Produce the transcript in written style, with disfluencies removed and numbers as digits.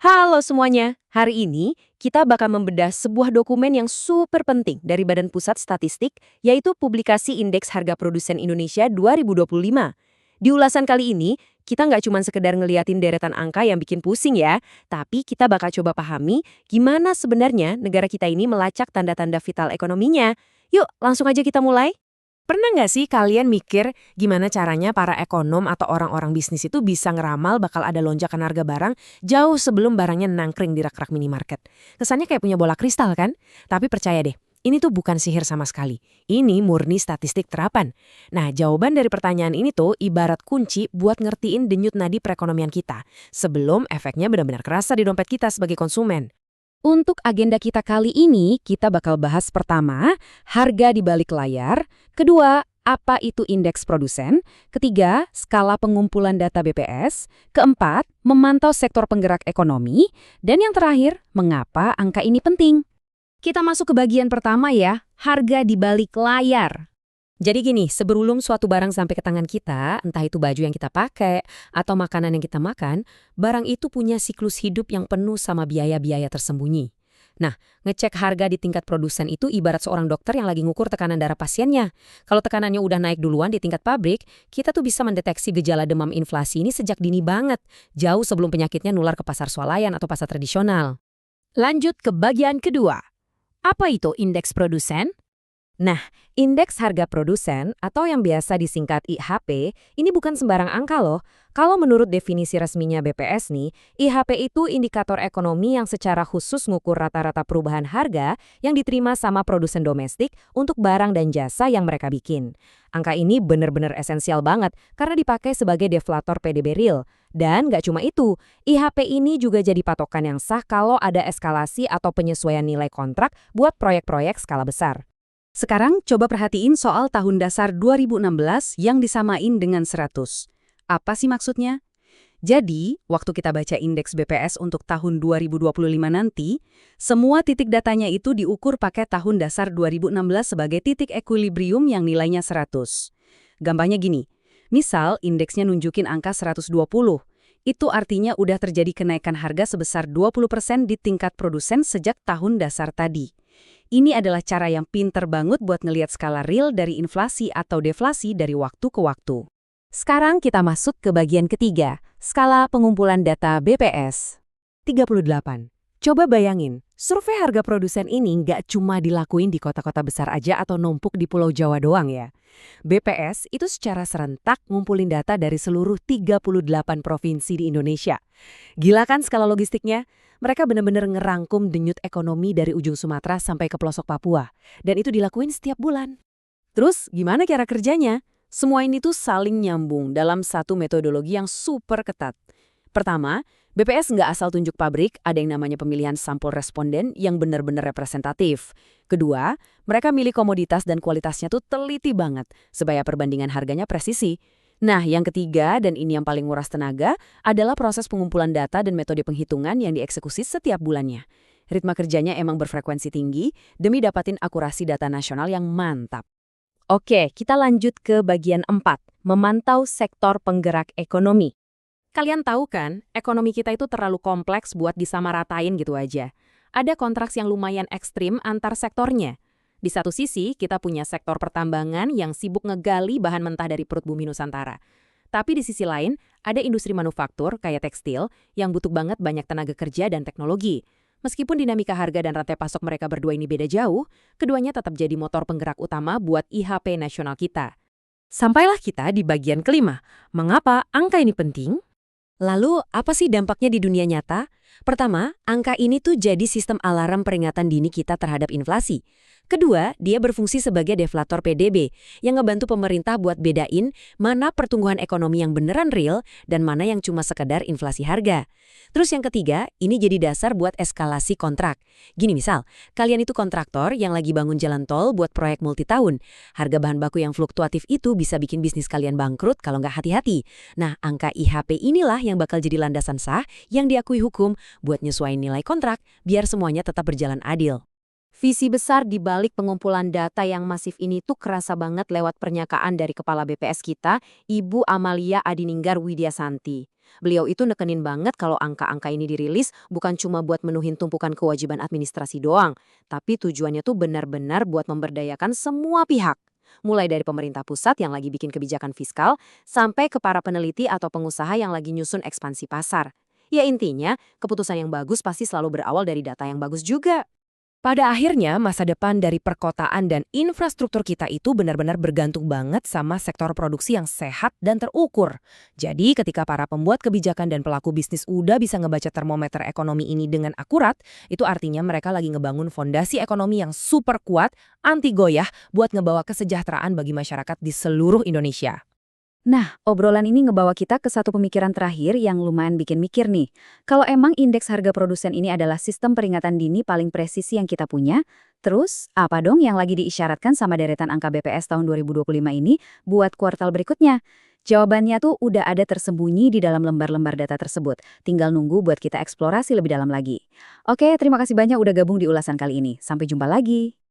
Halo semuanya, hari ini kita bakal membedah sebuah dokumen yang super penting dari Badan Pusat Statistik, yaitu publikasi Indeks Harga Produsen Indonesia 2025. Di ulasan kali ini, kita nggak cuma sekedar ngeliatin deretan angka yang bikin pusing ya, tapi kita bakal coba pahami gimana sebenarnya negara kita ini melacak tanda-tanda vital ekonominya. Yuk, langsung aja kita mulai. Pernah nggak sih kalian mikir gimana caranya para ekonom atau orang-orang bisnis itu bisa ngeramal bakal ada lonjakan harga barang jauh sebelum barangnya nangkring di rak-rak minimarket? Kesannya kayak punya bola kristal kan? Tapi percaya deh, ini tuh bukan sihir sama sekali. Ini murni statistik terapan. Nah, jawaban dari pertanyaan ini tuh ibarat kunci buat ngertiin denyut nadi perekonomian kita sebelum efeknya benar-benar kerasa di dompet kita sebagai konsumen. Untuk agenda kita kali ini, kita bakal bahas pertama, harga di balik layar, kedua, apa itu indeks produsen, ketiga, skala pengumpulan data BPS, keempat, memantau sektor penggerak ekonomi, dan yang terakhir, mengapa angka ini penting. Kita masuk ke bagian pertama ya, harga di balik layar. Jadi gini, sebelum suatu barang sampai ke tangan kita, entah itu baju yang kita pakai atau makanan yang kita makan, barang itu punya siklus hidup yang penuh sama biaya-biaya tersembunyi. Nah, ngecek harga di tingkat produsen itu ibarat seorang dokter yang lagi ngukur tekanan darah pasiennya. Kalau tekanannya udah naik duluan di tingkat pabrik, kita tuh bisa mendeteksi gejala demam inflasi ini sejak dini banget, jauh sebelum penyakitnya nular ke pasar swalayan atau pasar tradisional. Lanjut ke bagian kedua. Apa itu indeks produsen? Nah, indeks harga produsen atau yang biasa disingkat IHP ini bukan sembarang angka loh. Kalau menurut definisi resminya BPS nih, IHP itu indikator ekonomi yang secara khusus ngukur rata-rata perubahan harga yang diterima sama produsen domestik untuk barang dan jasa yang mereka bikin. Angka ini benar-benar esensial banget karena dipakai sebagai deflator PDB real. Dan nggak cuma itu, IHP ini juga jadi patokan yang sah kalau ada eskalasi atau penyesuaian nilai kontrak buat proyek-proyek skala besar. Sekarang coba perhatiin soal tahun dasar 2016 yang disamain dengan 100. Apa sih maksudnya? Jadi, waktu kita baca indeks BPS untuk tahun 2025 nanti, semua titik datanya itu diukur pakai tahun dasar 2016 sebagai titik equilibrium yang nilainya 100. Gampangnya gini, misal indeksnya nunjukin angka 120. Itu artinya udah terjadi kenaikan harga sebesar 20% di tingkat produsen sejak tahun dasar tadi. Ini adalah cara yang pinter banget buat ngelihat skala real dari inflasi atau deflasi dari waktu ke waktu. Sekarang kita masuk ke bagian ketiga, skala pengumpulan data BPS. 38. Coba bayangin, survei harga produsen ini nggak cuma dilakuin di kota-kota besar aja atau numpuk di Pulau Jawa doang ya. BPS itu secara serentak ngumpulin data dari seluruh 38 provinsi di Indonesia. Gila kan skala logistiknya? Mereka benar-benar ngerangkum denyut ekonomi dari ujung Sumatera sampai ke pelosok Papua. Dan itu dilakuin setiap bulan. Terus gimana cara kerjanya? Semua ini tuh saling nyambung dalam satu metodologi yang super ketat. Pertama, BPS nggak asal tunjuk pabrik, ada yang namanya pemilihan sampel responden yang benar-benar representatif. Kedua, mereka milih komoditas dan kualitasnya tuh teliti banget, supaya perbandingan harganya presisi. Nah, yang ketiga, dan ini yang paling nguras tenaga, adalah proses pengumpulan data dan metode penghitungan yang dieksekusi setiap bulannya. Ritme kerjanya emang berfrekuensi tinggi demi dapatin akurasi data nasional yang mantap. Oke, kita lanjut ke bagian 4, memantau sektor penggerak ekonomi. Kalian tahu kan, ekonomi kita itu terlalu kompleks buat disamaratain gitu aja. Ada kontraks yang lumayan ekstrim antar sektornya. Di satu sisi, kita punya sektor pertambangan yang sibuk ngegali bahan mentah dari perut bumi Nusantara. Tapi di sisi lain, ada industri manufaktur kayak tekstil yang butuh banget banyak tenaga kerja dan teknologi. Meskipun dinamika harga dan rantai pasok mereka berdua ini beda jauh, keduanya tetap jadi motor penggerak utama buat IHP nasional kita. Sampailah kita di bagian kelima. Mengapa angka ini penting? Lalu, apa sih dampaknya di dunia nyata? Pertama, angka ini tuh jadi sistem alarm peringatan dini kita terhadap inflasi. Kedua, dia berfungsi sebagai deflator PDB yang ngebantu pemerintah buat bedain mana pertumbuhan ekonomi yang beneran real dan mana yang cuma sekedar inflasi harga. Terus yang ketiga, ini jadi dasar buat eskalasi kontrak. Gini misal, kalian itu kontraktor yang lagi bangun jalan tol buat proyek multitahun. Harga bahan baku yang fluktuatif itu bisa bikin bisnis kalian bangkrut kalau nggak hati-hati. Nah, angka IHP inilah yang bakal jadi landasan sah yang diakui hukum buat nyesuaiin nilai kontrak biar semuanya tetap berjalan adil. Visi besar di balik pengumpulan data yang masif ini tuh kerasa banget lewat pernyataan dari Kepala BPS kita, Ibu Amalia Adininggar Widyasanti. Beliau itu nekenin banget kalau angka-angka ini dirilis bukan cuma buat menuhin tumpukan kewajiban administrasi doang, tapi tujuannya tuh benar-benar buat memberdayakan semua pihak. Mulai dari pemerintah pusat yang lagi bikin kebijakan fiskal, sampai ke para peneliti atau pengusaha yang lagi nyusun ekspansi pasar. Ya intinya, keputusan yang bagus pasti selalu berawal dari data yang bagus juga. Pada akhirnya, masa depan dari perkotaan dan infrastruktur kita itu benar-benar bergantung banget sama sektor produksi yang sehat dan terukur. Jadi, ketika para pembuat kebijakan dan pelaku bisnis udah bisa ngebaca termometer ekonomi ini dengan akurat, itu artinya mereka lagi ngebangun fondasi ekonomi yang super kuat, anti goyah, buat ngebawa kesejahteraan bagi masyarakat di seluruh Indonesia. Nah, obrolan ini ngebawa kita ke satu pemikiran terakhir yang lumayan bikin mikir nih. Kalau emang indeks harga produsen ini adalah sistem peringatan dini paling presisi yang kita punya, terus apa dong yang lagi diisyaratkan sama deretan angka BPS tahun 2025 ini buat kuartal berikutnya? Jawabannya tuh udah ada tersembunyi di dalam lembar-lembar data tersebut. Tinggal nunggu buat kita eksplorasi lebih dalam lagi. Oke, terima kasih banyak udah gabung di ulasan kali ini. Sampai jumpa lagi.